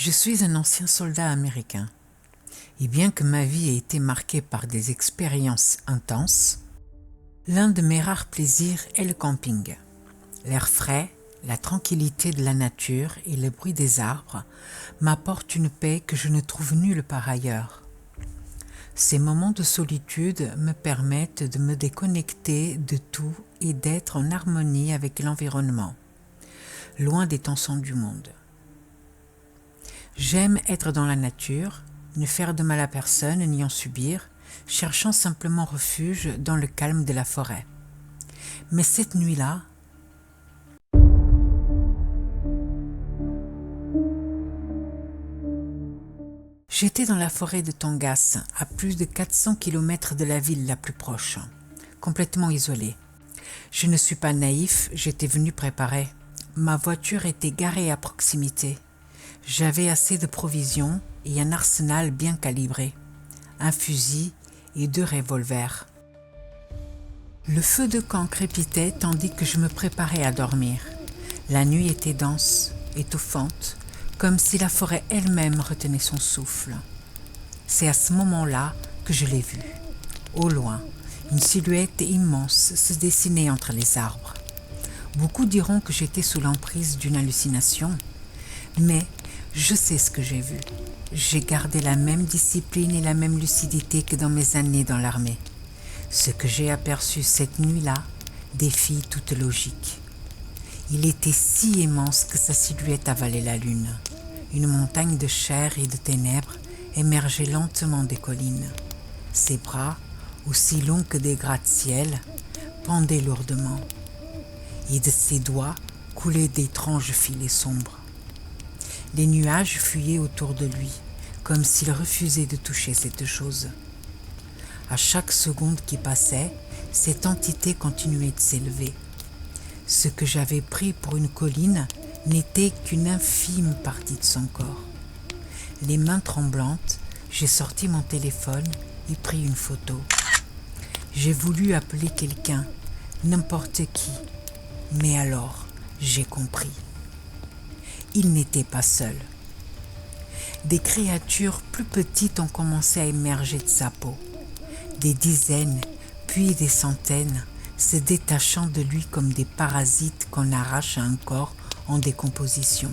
Je suis un ancien soldat américain, et bien que ma vie ait été marquée par des expériences intenses, l'un de mes rares plaisirs est le camping. L'air frais, la tranquillité de la nature et le bruit des arbres m'apportent une paix que je ne trouve nulle part ailleurs. Ces moments de solitude me permettent de me déconnecter de tout et d'être en harmonie avec l'environnement, loin des tensions du monde. J'aime être dans la nature, ne faire de mal à personne ni en subir, cherchant simplement refuge dans le calme de la forêt. Mais cette nuit-là, j'étais dans la forêt de Tongass, à plus de 400 km de la ville la plus proche, complètement isolée. Je ne suis pas naïf, j'étais venu préparé. Ma voiture était garée à proximité. J'avais assez de provisions et un arsenal bien calibré, un fusil et 2 revolvers. Le feu de camp crépitait tandis que je me préparais à dormir. La nuit était dense, étouffante, comme si la forêt elle-même retenait son souffle. C'est à ce moment-là que je l'ai vue. Au loin, une silhouette immense se dessinait entre les arbres. Beaucoup diront que j'étais sous l'emprise d'une hallucination, mais je sais ce que j'ai vu. J'ai gardé la même discipline et la même lucidité que dans mes années dans l'armée. Ce que j'ai aperçu cette nuit-là défie toute logique. Il était si immense que sa silhouette avalait la lune. Une montagne de chair et de ténèbres émergeait lentement des collines. Ses bras, aussi longs que des gratte-ciel, pendaient lourdement. Et de ses doigts coulaient d'étranges filets sombres. Les nuages fuyaient autour de lui, comme s'il refusait de toucher cette chose. À chaque seconde qui passait, cette entité continuait de s'élever. Ce que j'avais pris pour une colline n'était qu'une infime partie de son corps. Les mains tremblantes, j'ai sorti mon téléphone et pris une photo. J'ai voulu appeler quelqu'un, n'importe qui, mais alors j'ai compris. Il n'était pas seul. Des créatures plus petites ont commencé à émerger de sa peau. Des dizaines, puis des centaines, se détachant de lui comme des parasites qu'on arrache à un corps en décomposition.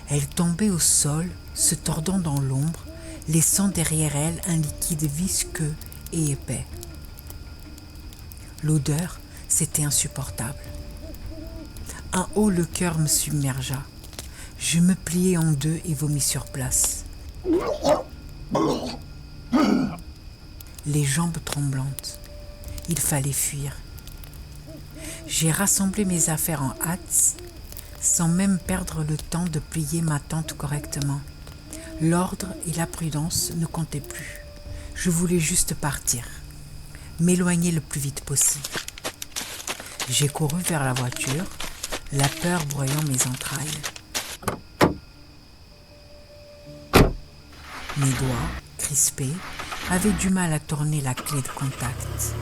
Elles tombaient au sol, se tordant dans l'ombre, laissant derrière elles un liquide visqueux et épais. L'odeur, c'était insupportable. Un haut le cœur me submergea. Je me pliai en deux et vomis sur place. Les jambes tremblantes. Il fallait fuir. J'ai rassemblé mes affaires en hâte, sans même perdre le temps de plier ma tente correctement. L'ordre et la prudence ne comptaient plus. Je voulais juste partir, m'éloigner le plus vite possible. J'ai couru vers la voiture, la peur broyant mes entrailles. Mes doigts, crispés, avaient du mal à tourner la clé de contact.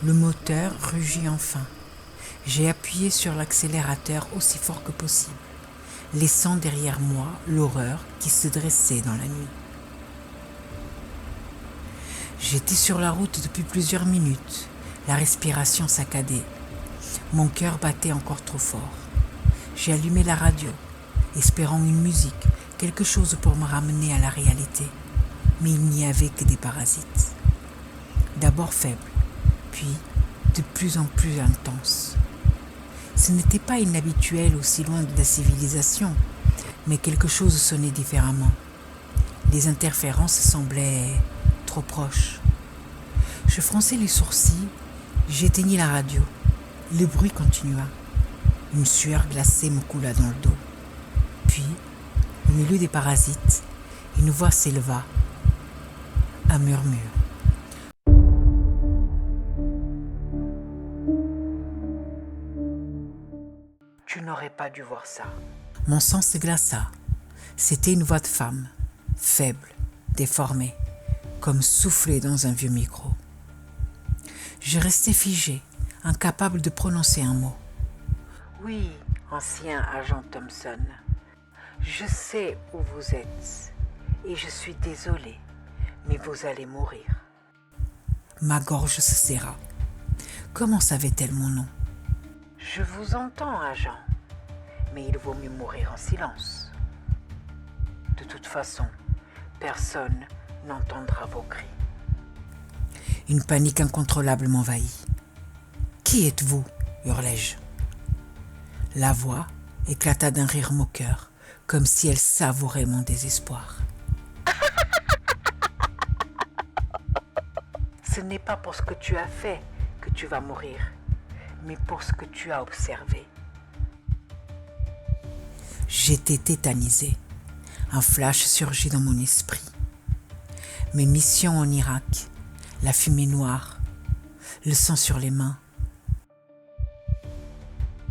Le moteur rugit enfin. J'ai appuyé sur l'accélérateur aussi fort que possible, laissant derrière moi l'horreur qui se dressait dans la nuit. J'étais sur la route depuis plusieurs minutes, la respiration saccadée. Mon cœur battait encore trop fort. J'ai allumé la radio, espérant une musique, quelque chose pour me ramener à la réalité. Mais il n'y avait que des parasites. D'abord faibles, puis de plus en plus intenses. Ce n'était pas inhabituel aussi loin de la civilisation, mais quelque chose sonnait différemment. Les interférences semblaient trop proches. Je fronçai les sourcils, j'éteignis la radio. Le bruit continua. Une sueur glacée me coula dans le dos. Puis, au milieu des parasites, une voix s'éleva. Un murmure. Tu n'aurais pas dû voir ça. Mon sang se glaça. C'était une voix de femme, faible, déformée, comme soufflée dans un vieux micro. Je restais figé, incapable de prononcer un mot. Oui, ancien agent Thompson. Je sais où vous êtes et je suis désolée, mais vous allez mourir. Ma gorge se serra. Comment savait-elle mon nom? Je vous entends, agent, mais il vaut mieux mourir en silence. De toute façon, personne n'entendra vos cris. Une panique incontrôlable m'envahit. Qui êtes-vous? Hurlai-je. La voix éclata d'un rire moqueur, comme si elle savourait mon désespoir. Ce n'est pas pour ce que tu as fait que tu vas mourir, mais pour ce que tu as observé. J'étais tétanisé. Un flash surgit dans mon esprit. Mes missions en Irak, la fumée noire, le sang sur les mains.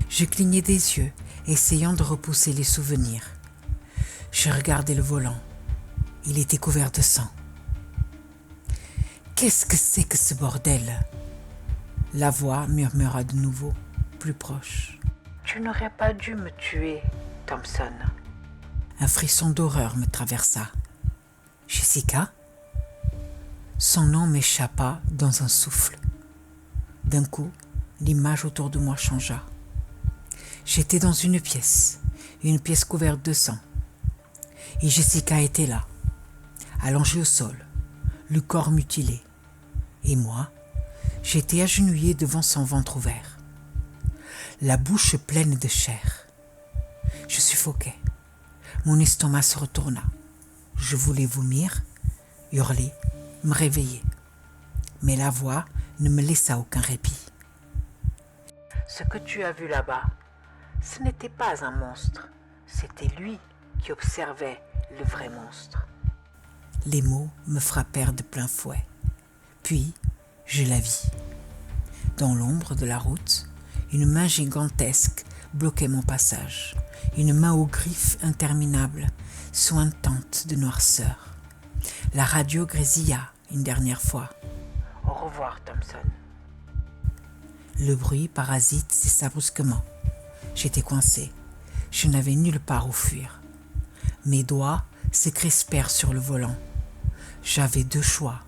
Je clignais des yeux, essayant de repousser les souvenirs. Je regardais le volant. Il était couvert de sang. Qu'est-ce que c'est que ce bordel? La voix murmura de nouveau, plus proche. Tu n'aurais pas dû me tuer, Thompson. Un frisson d'horreur me traversa. Jessica? Son nom m'échappa dans un souffle. D'un coup, l'image autour de moi changea. J'étais dans une pièce couverte de sang. Et Jessica était là, allongée au sol, le corps mutilé. Et moi, j'étais agenouillé devant son ventre ouvert, la bouche pleine de chair. Je suffoquais. Mon estomac se retourna. Je voulais vomir, hurler, me réveiller. Mais la voix ne me laissa aucun répit. Ce que tu as vu là-bas, ce n'était pas un monstre, c'était lui qui observait le vrai monstre. Les mots me frappèrent de plein fouet. Puis, je la vis. Dans l'ombre de la route, une main gigantesque bloquait mon passage. Une main aux griffes interminables, sointantes de noirceur. La radio grésilla une dernière fois. Au revoir, Thompson. Le bruit parasite cessa brusquement. J'étais coincé. Je n'avais nulle part où fuir. Mes doigts se crispèrent sur le volant. J'avais deux choix.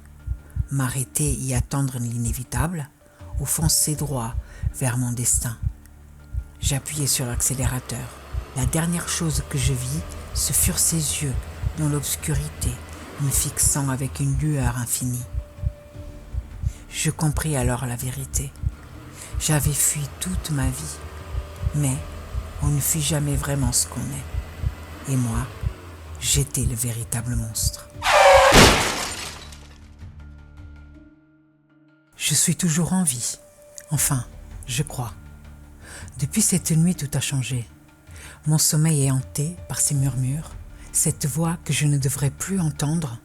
M'arrêter et attendre l'inévitable, ou foncer droit vers mon destin. J'appuyai sur l'accélérateur. La dernière chose que je vis, ce furent ses yeux dans l'obscurité, me fixant avec une lueur infinie. Je compris alors la vérité. J'avais fui toute ma vie. Mais on ne fut jamais vraiment ce qu'on est. Et moi, j'étais le véritable monstre. Je suis toujours en vie. Enfin, je crois. Depuis cette nuit, tout a changé. Mon sommeil est hanté par ces murmures, cette voix que je ne devrais plus entendre.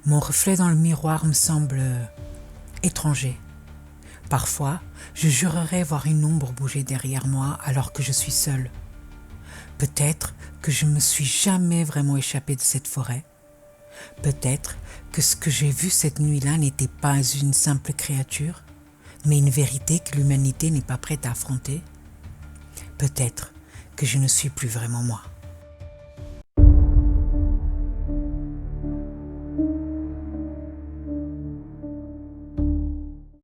Mon reflet dans le miroir me semble étranger. Parfois, je jurerais voir une ombre bouger derrière moi alors que je suis seul. Peut-être que je ne me suis jamais vraiment échappé de cette forêt. Peut-être que ce que j'ai vu cette nuit-là n'était pas une simple créature, mais une vérité que l'humanité n'est pas prête à affronter. Peut-être que je ne suis plus vraiment moi.